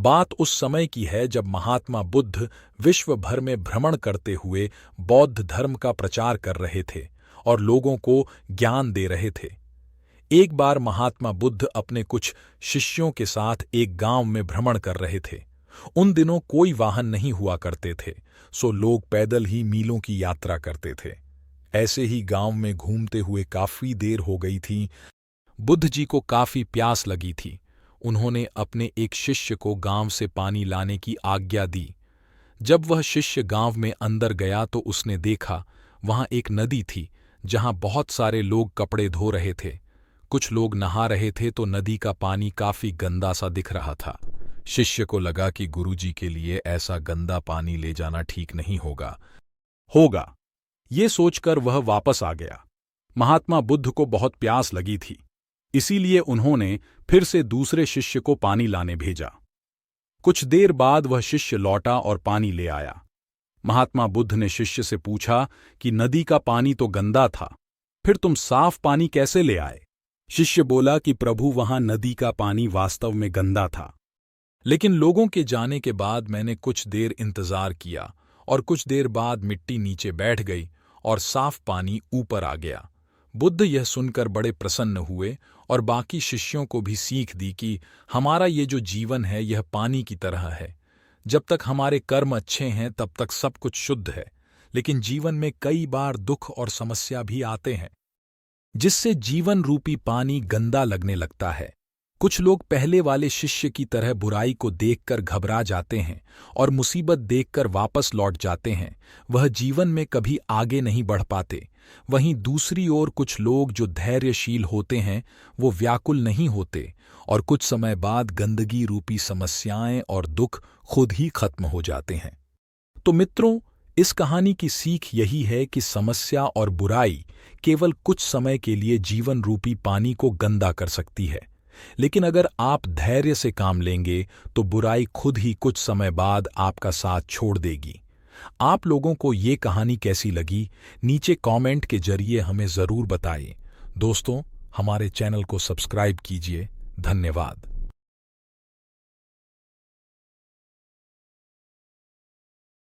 बात उस समय की है जब महात्मा बुद्ध विश्व भर में भ्रमण करते हुए बौद्ध धर्म का प्रचार कर रहे थे और लोगों को ज्ञान दे रहे थे। एक बार महात्मा बुद्ध अपने कुछ शिष्यों के साथ एक गांव में भ्रमण कर रहे थे। उन दिनों कोई वाहन नहीं हुआ करते थे, सो लोग पैदल ही मीलों की यात्रा करते थे। ऐसे ही गांव में घूमते हुए काफी देर हो गई थी। बुद्ध जी को काफी प्यास लगी थी। उन्होंने अपने एक शिष्य को गांव से पानी लाने की आज्ञा दी। जब वह शिष्य गांव में अंदर गया तो उसने देखा वहां एक नदी थी जहां बहुत सारे लोग कपड़े धो रहे थे। कुछ लोग नहा रहे थे तो नदी का पानी काफी गंदा सा दिख रहा था। शिष्य को लगा कि गुरुजी के लिए ऐसा गंदा पानी ले जाना ठीक नहीं होगा। ये सोचकर वह वापस आ गया। महात्मा बुद्ध को बहुत प्यास लगी थी, इसीलिए उन्होंने फिर से दूसरे शिष्य को पानी लाने भेजा। कुछ देर बाद वह शिष्य लौटा और पानी ले आया। महात्मा बुद्ध ने शिष्य से पूछा कि नदी का पानी तो गंदा था, फिर तुम साफ पानी कैसे ले आए? शिष्य बोला कि प्रभु, वहां नदी का पानी वास्तव में गंदा था, लेकिन लोगों के जाने के बाद मैंने कुछ देर इंतजार किया और कुछ देर बाद मिट्टी नीचे बैठ गई और साफ पानी ऊपर आ गया। बुद्ध यह सुनकर बड़े प्रसन्न हुए और बाकी शिष्यों को भी सीख दी कि हमारा ये जो जीवन है यह पानी की तरह है। जब तक हमारे कर्म अच्छे हैं तब तक सब कुछ शुद्ध है, लेकिन जीवन में कई बार दुख और समस्या भी आते हैं, जिससे जीवन रूपी पानी गंदा लगने लगता है। कुछ लोग पहले वाले शिष्य की तरह बुराई को देखकर घबरा जाते हैं और मुसीबत देखकर वापस लौट जाते हैं। वह जीवन में कभी आगे नहीं बढ़ पाते। वहीं दूसरी ओर कुछ लोग जो धैर्यशील होते हैं वो व्याकुल नहीं होते और कुछ समय बाद गंदगी रूपी समस्याएं और दुख खुद ही खत्म हो जाते हैं। तो मित्रों, इस कहानी की सीख यही है कि समस्या और बुराई केवल कुछ समय के लिए जीवन रूपी पानी को गंदा कर सकती है, लेकिन अगर आप धैर्य से काम लेंगे तो बुराई खुद ही कुछ समय बाद आपका साथ छोड़ देगी। आप लोगों को ये कहानी कैसी लगी, नीचे कमेंट के जरिए हमें ज़रूर बताइए। दोस्तों, हमारे चैनल को सब्सक्राइब कीजिए। धन्यवाद।